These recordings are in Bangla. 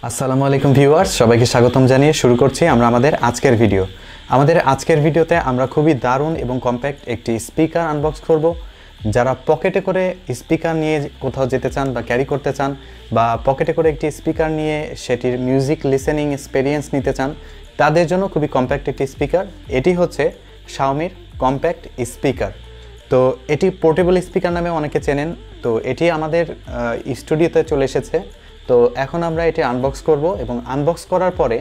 আসসালামু আলাইকুম ভিউয়ার্স, সবাইকে স্বাগতম জানিয়ে শুরু করছি আমরা আমাদের আজকের ভিডিও। আমাদের আজকের ভিডিওতে আমরা খুবই দারুণ এবং কম্প্যাক্ট একটি স্পিকার আনবক্স করব। যারা পকেটে করে স্পিকার নিয়ে কোথাও যেতে চান বা ক্যারি করতে চান, বা পকেটে করে একটি স্পিকার নিয়ে সেটির মিউজিক লিসেনিং এক্সপেরিয়েন্স নিতে চান, তাদের জন্য খুবই কম্প্যাক্ট একটি স্পিকার। এটি হচ্ছে শাওমির কম্প্যাক্ট স্পিকার। তো এটি পোর্টেবল স্পিকার নামে অনেকে চেনেন। তো এটি আমাদের স্টুডিওতে চলে এসেছে। তো এখন আমরা এটি আনবক্স করব এবং আনবক্স করার পরে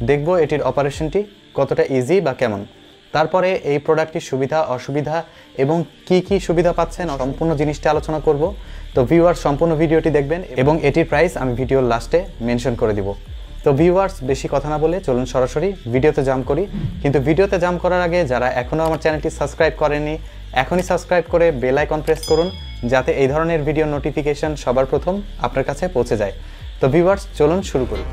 দেখব এটির অপারেশনটি কতটা ইজি বা কেমন। তারপরে এই প্রোডাক্টটির সুবিধা অসুবিধা এবং কি কি সুবিধা পাচ্ছেন সম্পূর্ণ জিনিসটা আলোচনা করব। তো ভিউয়ার্স সম্পূর্ণ ভিডিওটি দেখবেন এবং এটির প্রাইস আমি ভিডিওর লাস্টে মেনশন করে দিব। তো ভিউয়ার্স বেশি কথা না বলে চলুন সরাসরি ভিডিওতে জাম্প করি। কিন্তু ভিডিওতে জাম্প করার আগে যারা এখনও আমার চ্যানেলটি সাবস্ক্রাইব করেননি, এখনই সাবস্ক্রাইব করে বেল আইকন প্রেস করুন, যাতে এই ধরনের ভিডিও নোটিফিকেশন সবার প্রথম আপনার কাছে পৌঁছে যায়। তো ভিউয়ার্স চলুন শুরু করি।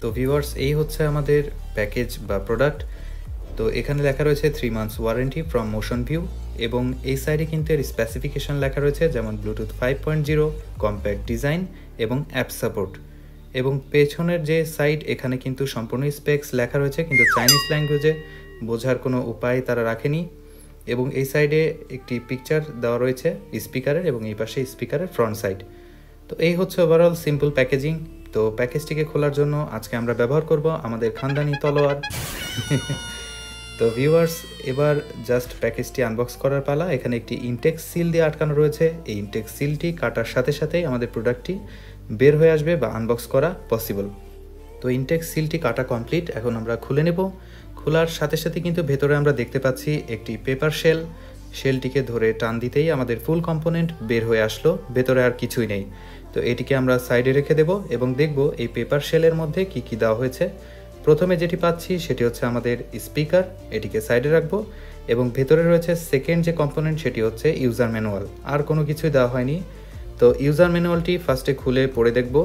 তো ভিউয়ার্স এই হচ্ছে আমাদের প্যাকেজ বা প্রোডাক্ট। তো এখানে লেখা রয়েছে 3 months warranty from motion view, এবং এই সাইডে কিন্তু এর স্পেসিফিকেশন লেখা রয়েছে, যেমন ব্লুটুথ 5.0, কম্প্যাক্ট ডিজাইন এবং অ্যাপ সাপোর্ট। এবং পেছনের যে সাইড এখানে কিন্তু সম্পূর্ণ স্পেক্স লেখা রয়েছে, কিন্তু চাইনিজ ল্যাঙ্গুয়েজে বোঝার কোনো উপায় তারা রাখেনি। এবং এই সাইডে একটি পিকচার দেওয়া রয়েছে স্পিকারের, এবং এই পাশে স্পিকারের ফ্রন্ট সাইড। তো এই হচ্ছে ওভারঅল সিম্পল প্যাকেজিং। তো প্যাকেজটিকে খোলার জন্য আজকে আমরা ব্যবহার করব আমাদের খানদানি তলোয়ার। তো ভিউয়ার্স এবার জাস্ট প্যাকেজটি আনবক্স করার পালা। এখানে একটি ইনটেক্স সিল দিয়ে আটকানো রয়েছে। এই ইনটেক্স সিলটি কাটার সাথে সাথেই আমাদের প্রোডাক্টটি বের হয়ে আসবে বা আনবক্স করা পসিবল। তো ইনটেক্স সিলটি কাটা কমপ্লিট, এখন আমরা খুলে নেব। খোলার সাথে সাথে কিন্তু ভেতরে আমরা দেখতে পাচ্ছি একটি পেপার শেল। শেলটিকে ধরে টান দিতেই আমাদের ফুল কম্পোনেন্ট বের হয়ে আসলো, ভেতরে আর কিছুই নেই। তো এটিকে আমরা সাইডে রেখে দেব এবং দেখব এই পেপার শেলের মধ্যে কি কি দেওয়া হয়েছে। প্রথমে যেটি পাচ্ছি সেটি হচ্ছে আমাদের স্পিকার, এটিকে সাইডে রাখবো। এবং ভেতরে রয়েছে সেকেন্ড যে কম্পোনেন্ট, সেটি হচ্ছে ইউজার ম্যানুয়াল। আর কোনো কিছুই দেওয়া হয়নি। তো ইউজার ম্যানুয়ালটি ফার্স্টে খুলে পড়ে দেখব।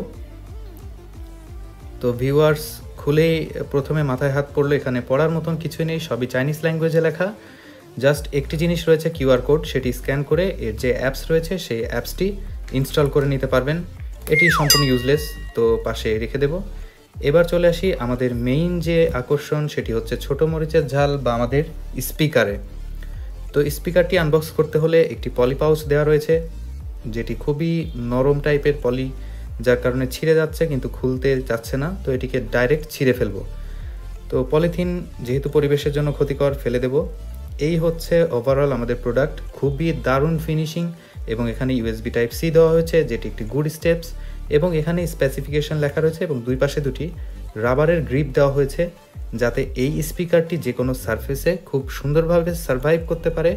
তো ভিউয়ার্স খুলেই প্রথমে মাথায় হাত পড়লো, এখানে পড়ার মতন কিছুই নেই, সবই চাইনিজ ল্যাঙ্গুয়েজে লেখা। জাস্ট একটি জিনিস রয়েছে কিউআর কোড, সেটি স্ক্যান করে এর যে অ্যাপস রয়েছে সেই অ্যাপসটি ইনস্টল করে নিতে পারবেন। এটি সম্পূর্ণ ইউজলেস, তো পাশে রেখে দেব। এবার চলে আসি আমাদের মেইন যে আকর্ষণ, সেটি হচ্ছে ছোটো মরিচের ঝাল বা আমাদের স্পিকারে। তো স্পিকারটি আনবক্স করতে হলে একটি পলি পাউচ দেওয়া রয়েছে, যেটি খুবই নরম টাইপের পলি, যার কারণে ছিঁড়ে যাচ্ছে কিন্তু খুলতে যাচ্ছে না। তো এটিকে ডাইরেক্ট ছিঁড়ে ফেলবো। তো পলিথিন যেহেতু পরিবেশের জন্য ক্ষতিকর, ফেলে দেব। এই হচ্ছে ওভারঅল আমাদের প্রোডাক্ট। খুবই দারুণ ফিনিশিং, এবং এখানে ইউএসবি টাইপ সি দেওয়া হয়েছে, যেটি একটি গুড স্টেপস। এবং এখানে স্পেসিফিকেশন লেখা রয়েছে, এবং দুই পাশে দুটি রাবারের গ্রিপ দেওয়া হয়েছে, যাতে এই স্পিকারটি যে কোনো সারফেসে খুব সুন্দরভাবে সারভাইভ করতে পারে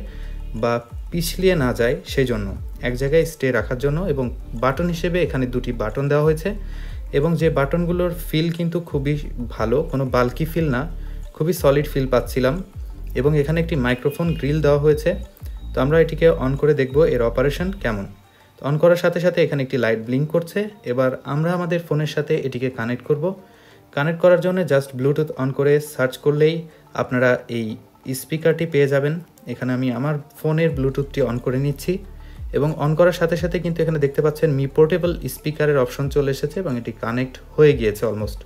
বা পিছলিয়ে না যায়, সেই জন্য এক জায়গায় স্টে রাখার জন্য। এবং বাটন হিসেবে এখানে দুটি বাটন দেওয়া হয়েছে, এবং যে বাটনগুলোর ফিল কিন্তু খুবই ভালো, কোনো বাল্কি ফিল না, খুবই সলিড ফিল পাচ্ছিলাম। এবং এখানে একটি মাইক্রোফোন গ্রিল দেওয়া হয়েছে। তো আমরা এটিকে অন করে দেখব এর অপারেশন কেমন। তো অন করার সাথে সাথে এখানে একটি লাইট ব্লিঙ্ক করছে। এবার আমরা আমাদের ফোনের সাথে এটিকে কানেক্ট করব। কানেক্ট করার জন্য জাস্ট ব্লুটুথ অন করে সার্চ করলেই আপনারা এই স্পিকারটি পেয়ে যাবেন। এখানে আমি আমার ফোনের ব্লুটুথটি অন করে নিচ্ছি, এবং অন করার সাথে সাথে কিন্তু এখানে দেখতে পাচ্ছেন মি পোর্টেবল স্পিকারের অপশন চলে এসেছে, এবং এটি কানেক্ট হয়ে গিয়েছে অলমোস্ট।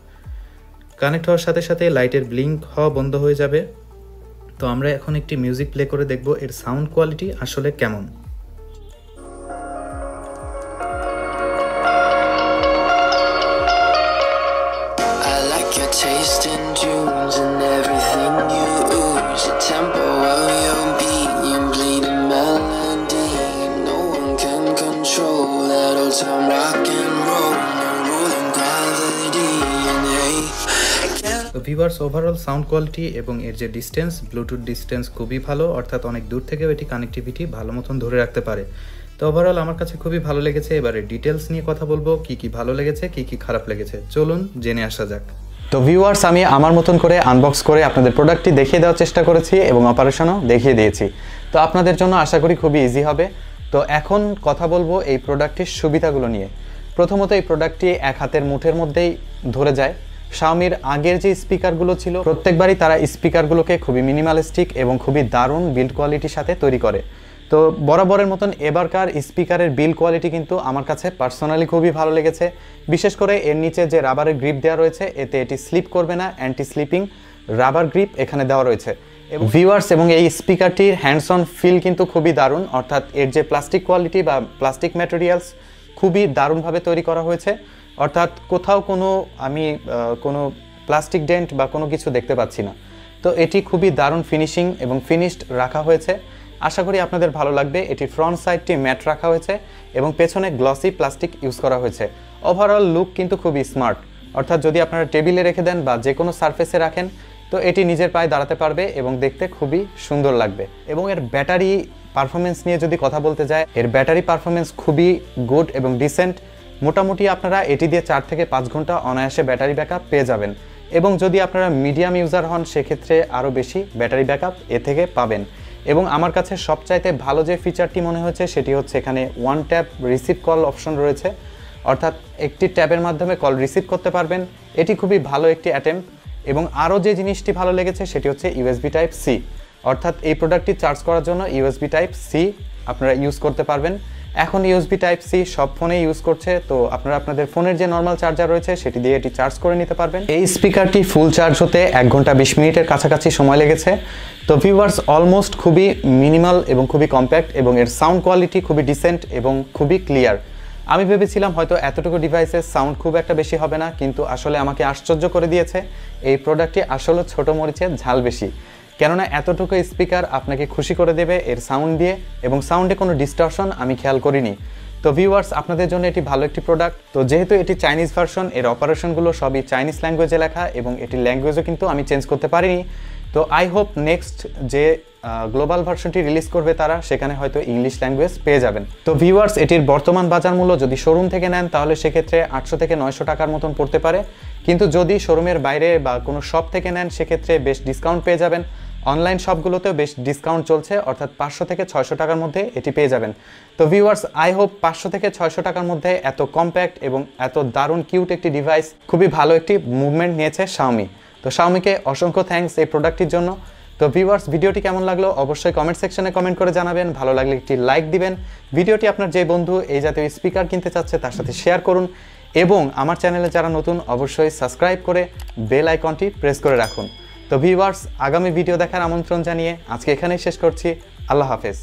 কানেক্ট হওয়ার সাথে সাথে লাইটের ব্লিঙ্ক হওয়া বন্ধ হয়ে যাবে। তো আমরা এখন একটি মিউজিক প্লে করে দেখব এর সাউন্ড কোয়ালিটি আসলে কেমন। তো ভিউয়ার্স ওভারঅল সাউন্ড কোয়ালিটি এবং এর যে ডিস্টেন্স, ব্লুটুথ ডিস্টেন্স খুবই ভালো, অর্থাৎ অনেক দূর থেকেও এটি কানেক্টিভিটি ভালো মতন ধরে রাখতে পারে। তো ওভারঅল আমার কাছে খুবই ভালো লেগেছে। এবারে ডিটেলস নিয়ে কথা বলবো, কি কি ভালো লেগেছে, কি কি খারাপ লেগেছে, চলুন জেনে আসা যাক। তো ভিউয়ার্স আমি আমার মতন করে আনবক্স করে আপনাদের প্রোডাক্টটি দেখিয়ে দেওয়ার চেষ্টা করেছি, এবং অপারেশনও দেখিয়ে দিয়েছি। তো আপনাদের জন্য আশা করি খুবই ইজি হবে। তো এখন কথা বলবো এই প্রোডাক্টটির সুবিধাগুলো নিয়ে। প্রথমত এই প্রোডাক্টটি এক হাতের মুঠের মধ্যেই ধরে যায়। শাওমির আগের যে স্পিকারগুলো ছিল প্রত্যেকবারই তারা স্পিকারগুলোকে খুবই মিনিমালিস্টিক এবং খুবই দারুণ বিল্ড কোয়ালিটির সাথে তৈরি করে। তো বরাবরের মতন এবারকার স্পিকারের বিল্ড কোয়ালিটি কিন্তু আমার কাছে পার্সোনালি খুবই ভালো লেগেছে। বিশেষ করে এর নিচে যে রাবারের গ্রিপ দেওয়া রয়েছে এতে এটি স্লিপ করবে না, অ্যান্টি স্লিপিং রাবার গ্রিপ এখানে দেওয়া রয়েছে। এবং ভিউয়ার্স এবং এই স্পিকারটির হ্যান্ডস অন ফিল কিন্তু খুবই দারুণ, অর্থাৎ এর যে প্লাস্টিক কোয়ালিটি বা প্লাস্টিক ম্যাটেরিয়ালস খুবই দারুণভাবে তৈরি করা হয়েছে, অর্থাৎ কোথাও আমি কোনো প্লাস্টিক ডেন্ট বা কোনো কিছু দেখতে পাচ্ছি না। তো এটি খুবই দারুণ ফিনিশিং এবং ফিনিশড রাখা হয়েছে, আশা করি আপনাদের ভালো লাগবে। এটির ফ্রন্ট সাইডটি ম্যাট রাখা হয়েছে এবং পেছনে গ্লসি প্লাস্টিক ইউজ করা হয়েছে। ওভারঅল লুক কিন্তু খুবই স্মার্ট, অর্থাৎ যদি আপনারা টেবিলে রেখে দেন বা যে কোনো সারফেসে রাখেন তো এটি নিজের পায়ে দাঁড়াতে পারবে এবং দেখতে খুবই সুন্দর লাগবে। এবং এর ব্যাটারি পারফরমেন্স নিয়ে যদি কথা বলতে যায়, এর ব্যাটারি পারফরমেন্স খুবই গুড এবং ডিসেন্ট। মোটামুটি আপনারা এটি দিয়ে 4 থেকে 5 ঘন্টা অনায়াসে ব্যাটারি ব্যাকআপ পেয়ে যাবেন। এবং যদি আপনারা মিডিয়াম ইউজার হন সেক্ষেত্রে আরও বেশি ব্যাটারি ব্যাকআপ এ থেকে পাবেন। এবং আমার কাছে সবচাইতে ভালো যে ফিচারটি মনে হয়েছে সেটি হচ্ছে এখানে one tap receive call option রয়েছে, অর্থাৎ একটি ট্যাবের মাধ্যমে কল রিসিভ করতে পারবেন। এটি খুবই ভালো একটি অ্যাটেম্প। এবং আরও যে জিনিসটি ভালো লেগেছে সেটি হচ্ছে ইউএসবি টাইপ সি, অর্থাৎ এই প্রোডাক্টটি চার্জ করার জন্য ইউএসবি টাইপ সি আপনারা ইউজ করতে পারবেন। এখন ইউএসবি টাইপ সি সব ফোনে ইউজ করছে, তো আপনারা আপনাদের ফোনের যে নর্মাল চার্জার রয়েছে সেটি দিয়ে এটি চার্জ করে নিতে পারবেন। এই স্পিকারটি ফুল চার্জ হতে 1 ঘন্টা 20 মিনিটের কাছাকাছি সময় লেগেছে। তো ভিউয়ার্স অলমোস্ট খুবই মিনিমাল এবং খুবই কম্প্যাক্ট এবং এর সাউন্ড কোয়ালিটি খুবই ডিসেন্ট এবং খুবই ক্লিয়ার। আমি ভেবেছিলাম হয়তো এতটুকু ডিভাইসের সাউন্ড খুব একটা বেশি হবে না, কিন্তু আসলে আমাকে আশ্চর্য করে দিয়েছে। এই প্রোডাক্টটি আসলে ছোট মরিচের ঝাল বেশি, কেননা এতটুকু স্পিকার আপনাকে খুশি করে দেবে এর সাউন্ড দিয়ে, এবং সাউন্ডে কোনো ডিস্টরশন আমি খেয়াল করিনি। তো ভিউয়ার্স আপনাদের জন্য এটি ভালো একটি প্রোডাক্ট। তো যেহেতু এটি চাইনিজ ভার্সন, এর অপারেশনগুলো সবই চাইনিজ ল্যাঙ্গুয়েজে লেখা এবং এটির ল্যাঙ্গুয়েজও কিন্তু আমি চেঞ্জ করতে পারিনি। তো আই হোপ নেক্সট যে গ্লোবাল ভার্সনটি রিলিজ করবে তারা সেখানে হয়তো ইংলিশ ল্যাঙ্গুয়েজ পেয়ে যাবেন। তো ভিউয়ার্স এটির বর্তমান বাজার মূল্য যদি শোরুম থেকে নেন তাহলে সেক্ষেত্রে 800 থেকে 900 টাকার মতন পড়তে পারে, কিন্তু যদি শোরুমের বাইরে বা কোনো শপ থেকে নেন সেক্ষেত্রে বেশ ডিসকাউন্ট পেয়ে যাবেন। অনলাইন শপগুলোতেও বেশ ডিসকাউন্ট চলছে, অর্থাৎ 500 থেকে 600 টাকার মধ্যে এটি পেয়ে যাবেন। তো ভিউয়ার্স আই হোপ 500 থেকে 600 টাকার মধ্যে এত কম্প্যাক্ট এবং এত দারুণ কিউট একটি ডিভাইস, খুবই ভালো একটি মুভমেন্ট নিয়েছে শাওমি। তো শাওমিকে অসংখ্য থ্যাঙ্কস এই প্রোডাক্টটির জন্য। তো ভিউয়ার্স ভিডিওটি কেমন লাগলো অবশ্যই কমেন্ট সেকশনে কমেন্ট করে জানাবেন। ভালো লাগলে একটি লাইক দিবেন। ভিডিওটি আপনার যে বন্ধু এই জাতীয় স্পিকার কিনতে চাচ্ছে তার সাথে শেয়ার করুন, এবং আমার চ্যানেলে যারা নতুন অবশ্যই সাবস্ক্রাইব করে বেল আইকনটি প্রেস করে রাখুন। তো ভিউয়ার্স আগামী ভিডিও দেখার আমন্ত্রণ জানিয়ে আজকে এখানেই শেষ করছি। আল্লাহ হাফেজ।